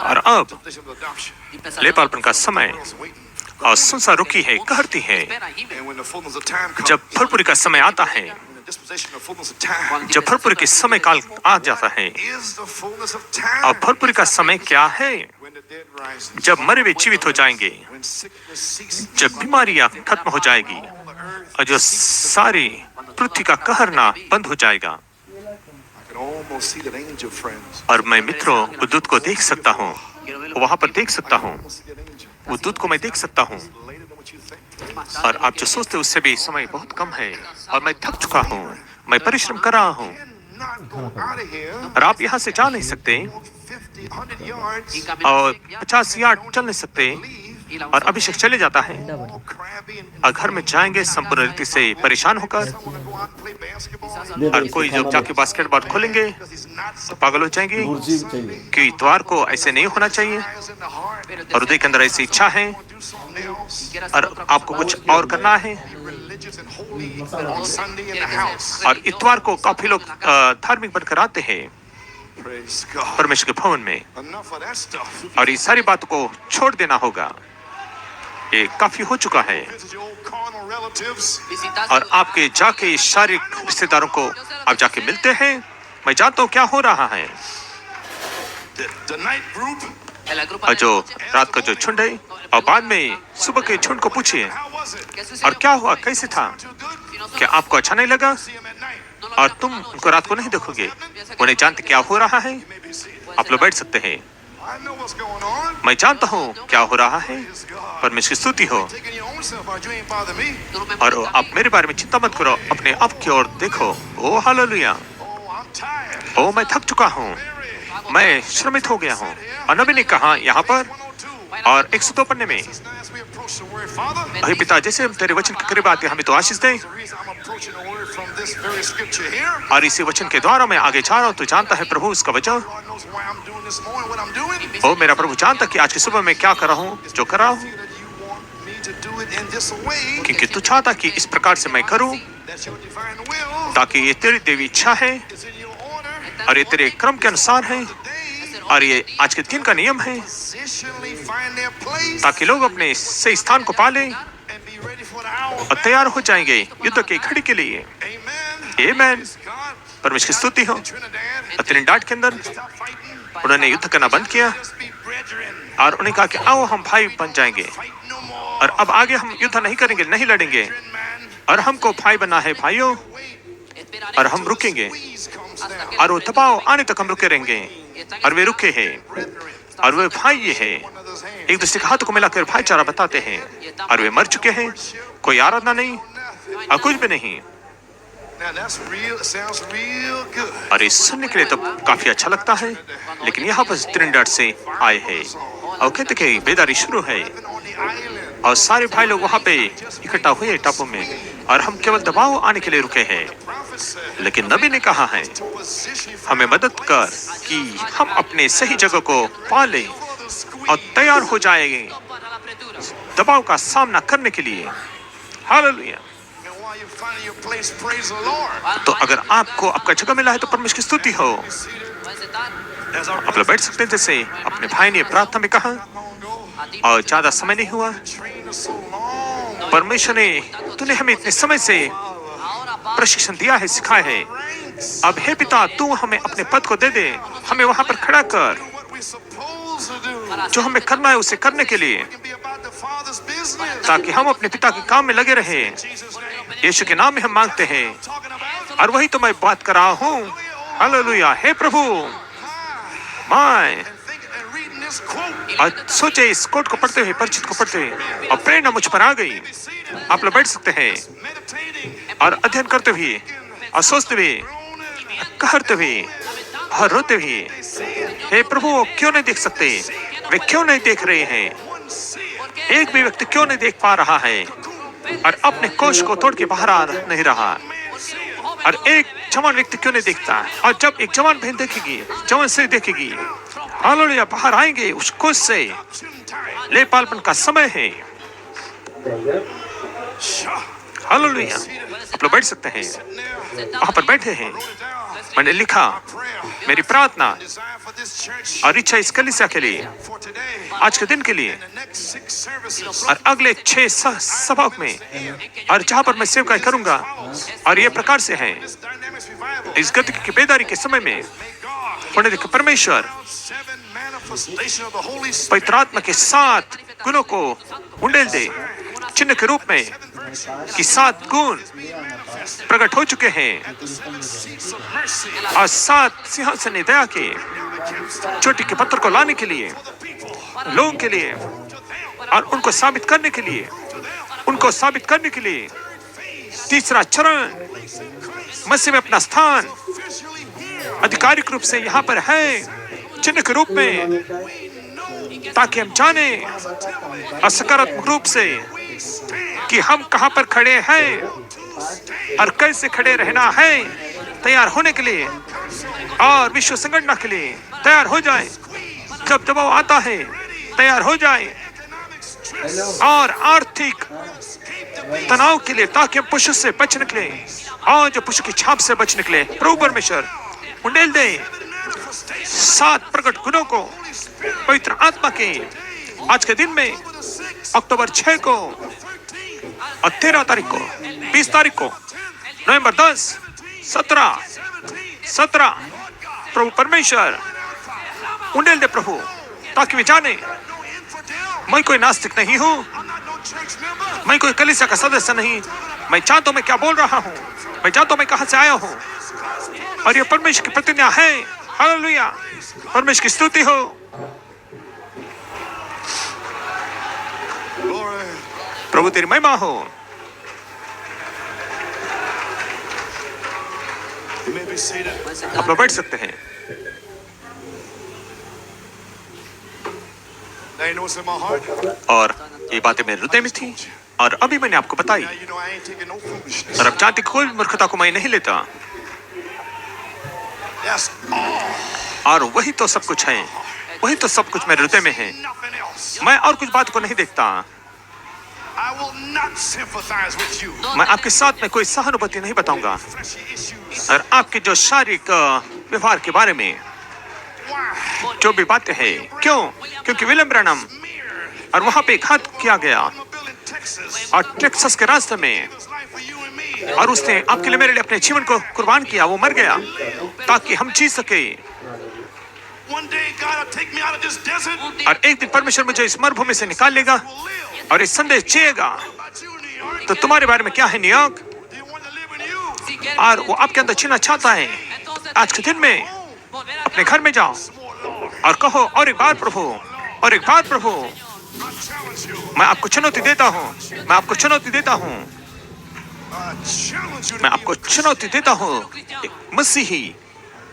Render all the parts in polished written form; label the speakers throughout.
Speaker 1: और अब लेपालपन का समय और संसार रुकी है, कहती है। जब फरवरी का समय आता है, जब फरवरी के समय काल आ जाता है, और फरवरी का समय क्या है? जब मरे हुए जीवित हो जाएंगे, जब बीमारियां खत्म हो जाएगी और जो सारी पृथ्वी का कहरना बंद हो जाएगा। और मैं मित्रों उस दूत को देख सकता हूँ, वहां पर देख सकता हूँ, उस दूत को मैं देख सकता हूँ। और आप जो सोचते हैं उससे भी समय बहुत कम है और मैं थक चुका हूँ, मैं परिश्रम कर रहा हूँ और आप यहाँ से जा नहीं सकते और 50 यार्ड चल नहीं सकते। और अभिषेक चले जाता है और घर में जाएंगे संपूर्ण रीति से परेशान होकर। और कोई जब जाके बास्केटबॉल खोलेंगे तो पागल हो जाएंगे कि इतवार को ऐसे नहीं होना चाहिए और हृदय के अंदर ऐसी इच्छा है और आपको कुछ और करना है। और इतवार को काफी लोग धार्मिक बनकर आते हैं परमेश्वर के भवन में, और ये सारी बातों को छोड़ देना होगा। ये काफी हो चुका है। और आपके जाके शारीरिक रिश्तेदारों को आप जाके मिलते हैं। मैं जानता हूँ क्या हो रहा है। और जो रात का जो झुंड है, और बाद में सुबह के झुंड को पूछिए और क्या हुआ, कैसे था, क्या आपको अच्छा नहीं लगा? और तुम उनको रात को नहीं देखोगे, उन्हें जानते क्या हो रहा है। आप लोग बैठ सकते हैं। मैं जानता हूँ क्या हो रहा है। परमेश्वर की स्तुति हो। और आप मेरे बारे में चिंता मत करो, अपने आप की ओर देखो। ओ हालेलुया। ओ मैं थक चुका हूँ, मैं श्रमित हो गया हूँ। और नबी ने कहा यहाँ पर और 102 पन्ने में, हे पिता, जैसे हम तेरे वचन के करीब आते हमें तो आशीष दे। और इसी वचन के द्वारा मैं आगे जा रहा हूँ। तो जानता है प्रभु उसका वजह। ओ मेरा प्रभु जानता कि आज की सुबह मैं क्या कर रहा हूँ, जो कर रहा हूँ, क्योंकि तू चाहता कि इस प्रकार से मैं करूँ, ताकि ये तेरी देवी इच्छा है और ये तेरे क्रम के अनुसार है और ये आज के दिन का नियम है, ताकि लोग अपने सही स्थान को पालें और तैयार हो जाएंगे युद्ध की घड़ी के लिए। आमीन। परमेश्वर की स्तुति हो। ट्रिनिडाद के अंदर उन्होंने युद्ध करना बंद किया और उन्हें कहा कि आओ हम भाई बन जाएंगे और अब आगे हम युद्ध नहीं करेंगे, नहीं लड़ेंगे, और हमको भाई बनना है भाइयों, और हम रुकेंगे और वो दबाव आने तक हम रुके रहेंगे। और वे रुके हैं और वे भाई ये है, एक दूसरे के हाथों को मिलाकर भाईचारा बताते हैं। और वे मर चुके हैं, कोई आराधना नहीं और कुछ भी नहीं। और इस सुनने के लिए तो काफी अच्छा लगता है, लेकिन यहाँ पर ट्रिनिडाद से आए हैं और कहते कि बेदारी शुरू है और सारे भाई लोग वहाँ पे इकट्ठा हुए टापू में और हम केवल दबाव आने के लिए रुके हैं। लेकिन नबी ने कहा है हमें मदद कर कि हम अपने सही जगह को पालें और तैयार हो जाएंगे दबाव का सामना करने के लिए। हालेलुया। तो अगर आपको आपका जगह मिला है तो परमेश्वर की स्तुति हो। आप लोग बैठ सकते हैं। जैसे अपने भाई ने प्रार्थना में कहा और ज्यादा समय नहीं हुआ, परमेश्वर ने तूने हमें इतने समय से प्रशिक्षण दिया है, सिखाया है। अब हे पिता तू हमें अपने पद को दे दे, हमें वहां पर खड़ा कर जो हमें करना है उसे करने के लिए, ताकि हम अपने पिता के काम में लगे रहे। यीशु के नाम में हम मांगते हैं और वही तो मैं बात कर रहा हूँ। हालेलुया। हे प्रभु, मैं और सोचे इस कोट को पढ़ते हुए, परिचित को पढ़ते हुए, और प्रेरणा मुझ पर आ गई। आप लोग बैठ सकते हैं और अध्ययन करते हुए और सोचते हुए, कहते हुए और रोते हुए, हे प्रभु वो क्यों नहीं देख सकते, वे क्यों नहीं देख रहे हैं, एक भी व्यक्ति क्यों नहीं देख पा रहा है और अपने कोश को तोड़ के बाहर आ नहीं रहा, और एक जवान व्यक्ति क्यों नहीं देखता। और जब एक जवान बहन देखेगी, जवान से देखेगी, हालेलुया, बाहर आएंगे उस कोश से। लेपालपन का समय है। हालेलुया। आप लोग बैठ सकते हैं, वहां पर बैठे हैं। मैंने लिखा, मेरी प्रार्थना और इच्छा इस कलीसिया के लिए, आज के दिन के लिए और अगले 6 सभाओं में, और जहां पर मैं सेवकाई करूंगा, और ये प्रकार से है, इस गति की बेदारी के समय में पुण्य परमेश्वर पवित्र आत्मा के 7 गुणों को उंडेल दे, चिन्ह के रूप में कि 7 गुण प्रकट हो चुके हैं, और 7 सिंहासन दया के चोटी के पत्थर को लाने के लिए, लोगों के लिए, और उनको साबित करने के लिए, तीसरा चरण मसीह में अपना स्थान आधिकारिक रूप से यहाँ पर है, चिन्ह के रूप में, ताकि हम जाने सकारात्मक रूप से कि हम कहां पर खड़े हैं और कैसे खड़े रहना है, तैयार होने के लिए और विश्व संगठन के लिए तैयार हो जाए। जब दबाव आता है तैयार हो जाए, और आर्थिक तनाव के लिए, ताकि हम पुरुष से बच निकले, और जो पुरुष की छाप से बच निकले। प्रभु परमेश्वर उंडेल दे 7 प्रकट गुणों को पवित्र आत्मा के आज के दिन में, अक्टूबर 6 को और 13 तारीख को, 20 तारीख को, नवंबर 10, 17 प्रभु परमेश्वर उंडेल दे प्रभु, ताकि वे जाने मैं कोई नास्तिक नहीं हूं, मैं कोई कलीसिया का सदस्य नहीं, मैं जानता हूं मैं क्या बोल रहा हूं, मैं जानता हूं मैं कहां से आया हूं, और यह परमेश्वर की प्रतिज्ञा है। हालेलुया, परमेश्वर की स्तुति हो। प्रभु तेरी महिमा हो। आप लोग बैठ सकते हैं। और ये बातें मेरे हृदय में थी, और अभी मैंने आपको बताई, और अब जानती कोई मूर्खता को मैं नहीं लेता, और वही तो सब कुछ है, वही तो सब कुछ मेरे हृदय में है। मैं और कुछ बात को नहीं देखता। मैं आपके साथ में कोई सहानुभूति नहीं बताऊंगा, और आपके जो शारीरिक व्यवहार के बारे में जो भी बातें हैं, क्योंकि विलियम ब्रैनम और वहां पे घात किया गया, और टेक्सास के रास्ते में, और उसने आपके लिए मेरे लिए अपने जीवन को कुर्बान किया, वो मर गया ताकि हम जी सके। और एक दिन परमेश्वर मुझे इस मरुभूमि से निकाल लेगा और इस संदेश जिएगा। तो तुम्हारे बारे में क्या है न्यूयॉर्क, और वो आपके अंदर जीना चाहता है। आज के दिन में अपने घर में जाओ और कहो, और एक बार प्रभु, और एक बार प्रभु, मैं आपको चुनौती देता हूँ, मैं आपको चुनौती देता हूँ, मैं आपको चुनौती देता हूँ मसीही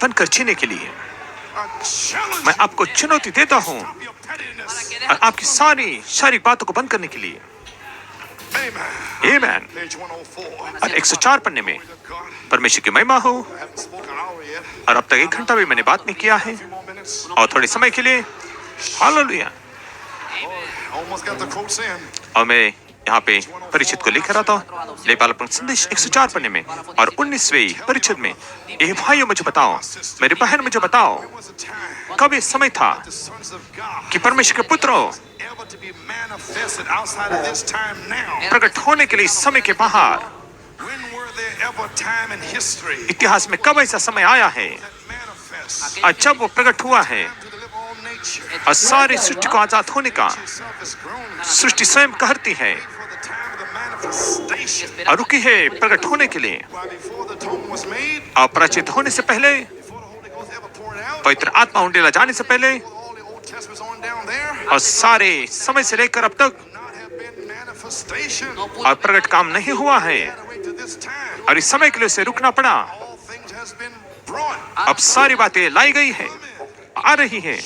Speaker 1: बनकर जीने के लिए। मैं आपको चुनौती देता हूँ और आपकी सारी शारीरिक बातों को बंद करने के लिए। आमेन। और 104 पन्ने में परमेश्वर की महिमा हो। और अब तक 1 घंटा भी मैंने बात नहीं किया है, और थोड़े समय के लिए हालेलुया। और मैं यहाँ पे परिचित को लिख रहा था, लेपालपन संदेश 104 पन्ने में और 19वें परिचित में, ये भाइयों मुझे बताओ, मेरी बहन मुझे बताओ, कब ये समय था कि परमेश्वर के पुत्रों प्रकट होने के लिए इस समय के बाहर, इतिहास में कब ऐसा समय आया है और जब वो प्रकट हुआ है और सारी सृष्टि को आजाद होने का सृष्टि स्वयं कहती है और रुकी है प्रकट होने के लिए। अपराजित होने से पहले, पवित्र आत्मा उंडेला जाने से पहले, और सारे समय से लेकर अब तक और प्रकट काम नहीं हुआ है, और इस समय के लिए उसे रुकना पड़ा। अब सारी बातें लाई गई है, आ रही है,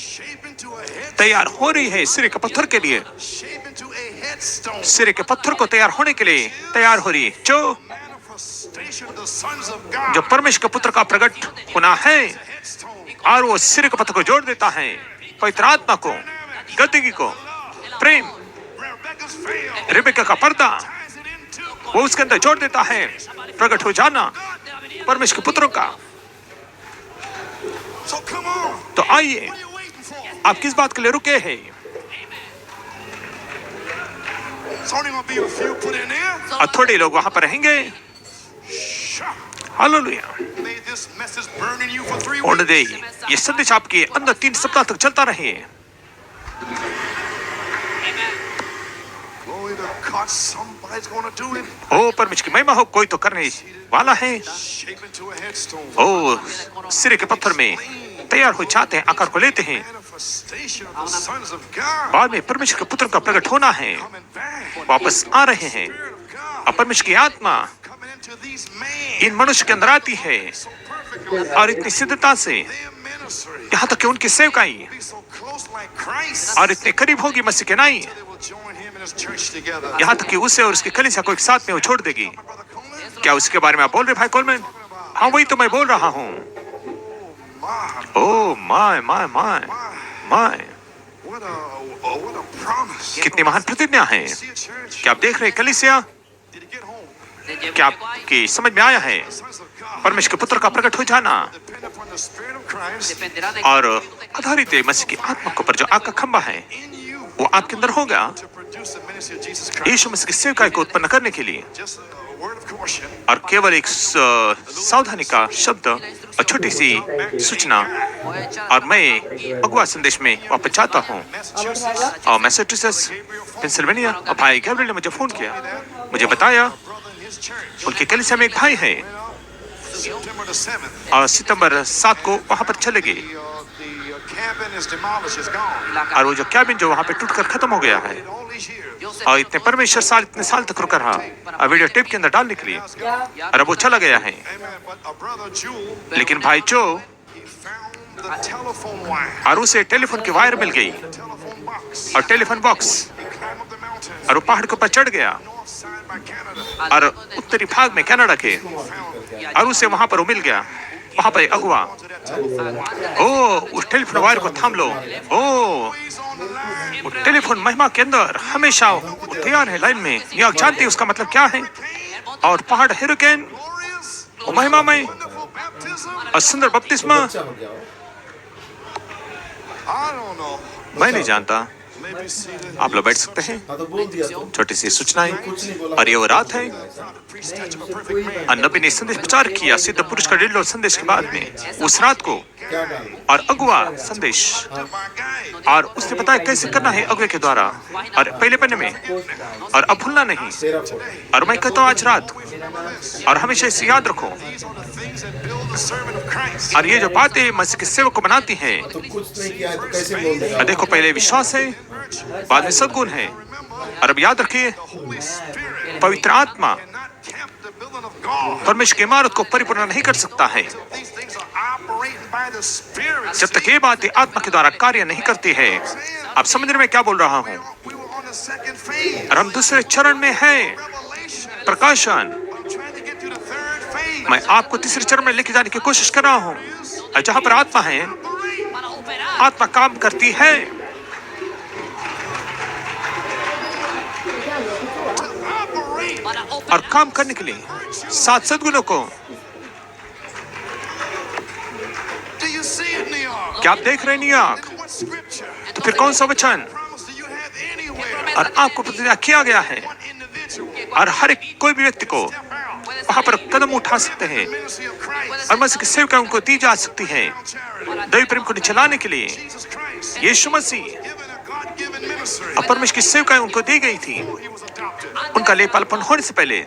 Speaker 1: तैयार हो रही है सिरे के पत्थर के लिए, सिरे के पत्थर को तैयार होने के लिए तैयार हो रही है, जो परमेश्वर के पुत्र का प्रकट होना है, और वो सिरे के पत्थर को जोड़ देता है, पवित्र आत्मा को, गद्दगी को, प्रेम, रिबेका का पर्दा वो उसके अंदर जोड़ देता है प्रकट हो जाना परमेश्वर के पुत्रों का। तो आइए, आप किस बात के लिए रुके हैं? और थोड़े लोग वहां पर रहेंगे। हालेलुया। होने दे ये संदेश आपके अंदर 3 सप्ताह तक चलता रहे। ओ परमेश्वर की महिमा हो, कोई तो करने वाला है। ओ सिरे के पत्थर में तैयार हो जाते हैं, आकार को लेते हैं। बाद में परमेश्वर के पुत्र का प्रकट होना है, वापस आ रहे हैं। और परमेश्वर की आत्मा इन मनुष्य के अंदर आती है और इतनी सिद्धता से यहाँ तक कि उनकी सेवकाई और इतने करीब होगी मसीह के नाई, यहाँ तक कि उसे और उसकी कलीसिया को एक साथ में वो छोड़ देगी। क्या उसके बारे में आप बोल रहे भाई कोलमैन? हाँ वही तो मैं बोल रहा हूँ। Oh my my my my, कितनी महान प्रतिज्ञा है। क्या आप देख रहे हैं कलीसिया? क्या आपकी समझ में आया है? परमेश्वर के पुत्र का प्रकट हो जाना और आधारित है मसीह की आत्मा के ऊपर जो आग का खंभा है, वो आपके अंदर होगा यीशु मसीह की सेवकाई को उत्पन्न करने के लिए। और केवल एक सावधानी का शब्द और छोटी सी सूचना, और मैं अगुआ संदेश में वापस चाहता हूँ। और मैसेच्यूसेट्स पेंसिल्वेनिया, और भाई गैब्रियल ने मुझे फोन किया, मुझे बताया उनके कलीसिया में एक भाई है और सितंबर 7 को वहां पर चले गए। और वो जो कैबिन जो वहां पे टूटकर खत्म हो गया है, और इतने परमेश्वर साल इतने साल तक रुका रहा और वीडियो टेप के अंदर डालने के लिए, और अब वो चला गया है। लेकिन भाई जो और उसे टेलीफोन की वायर मिल गई और टेलीफोन बॉक्स, और वो पहाड़ के ऊपर चढ़ गया और उत्तरी भाग में कनाडा के, और उसे वहां पर वो मिल गया। वहां पर अगुआ, ओ उस टेलीफोन वायर को थाम लो। ओ टेलीफोन महिमा के अंदर हमेशा तैयार है लाइन में। ये आप जानते हैं उसका मतलब क्या है? और पहाड़ हेरिकेन महिमा में और सुंदर बपतिस्मा, मैं नहीं जानता। आप लोग बैठ सकते हैं। छोटी सी सूचनाएं, और ये वो रात है और नबी ने संदेश प्रचार किया सिद्ध पुरुष का डेढ़ संदेश के बाद में उस रात को, और अगुआ संदेश, और उसने बताया कैसे करना है अगुए के द्वारा और पहले पन्ने में, और अब भूलना नहीं। और मैं कहता हूँ आज रात, और हमेशा इसे याद रखो। और ये जो बातें मसीह के सेवक को बनाती हैं, देखो पहले विश्वास है, बाद में सद्गुण है, और अब याद रखिए पवित्र आत्मा परमेश्वर की इमारत को परिपूर्ण नहीं कर सकता है जब तक ये बातें आत्मा के द्वारा कार्य नहीं करती है। आप समझ रहे मैं क्या बोल रहा हूँ? और हम दूसरे चरण में हैं, प्रकाशन। मैं आपको तीसरे चरण में लेके जाने की कोशिश कर रहा हूँ, और जहां पर आत्मा है, आत्मा काम करती है। और काम करने के लिए 7 सद्गुणों को, क्या आप देख रहे हैं न्यूयॉर्क? तो फिर कौन सा वचन? और आपको प्रतिज्ञा किया गया है, और हर एक कोई भी व्यक्ति को वहां पर कदम उठा सकते हैं, और मसीह की सेवकाई उनको दी जा सकती है दैवी प्रेम को चलाने के लिए। यीशु मसीह और परमेश्वर की सेवकाई उनको दी गई थी उनका लेपालपन होने से पहले,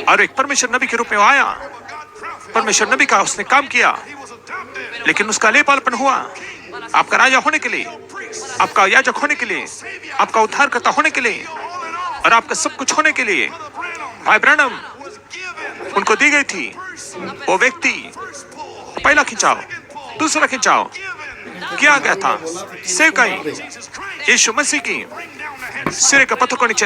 Speaker 1: और एक परमेश्वर नबी के रूप में आया। परमेश्वर नबी का उसने काम किया, लेकिन उसका लेपालपन हुआ आपका राजा होने के लिए, आपका याजक होने के लिए, आपका उद्धारकर्ता होने के लिए, और आपका सब कुछ होने के लिए। भाई ब्रैनम उनको दी गई थी वो व्यक्ति, पहला खिंचाव, दूसरा खिंचाव किया गया था सेवकाई यीशु मसीह की सिरे का पत्थर को नीचे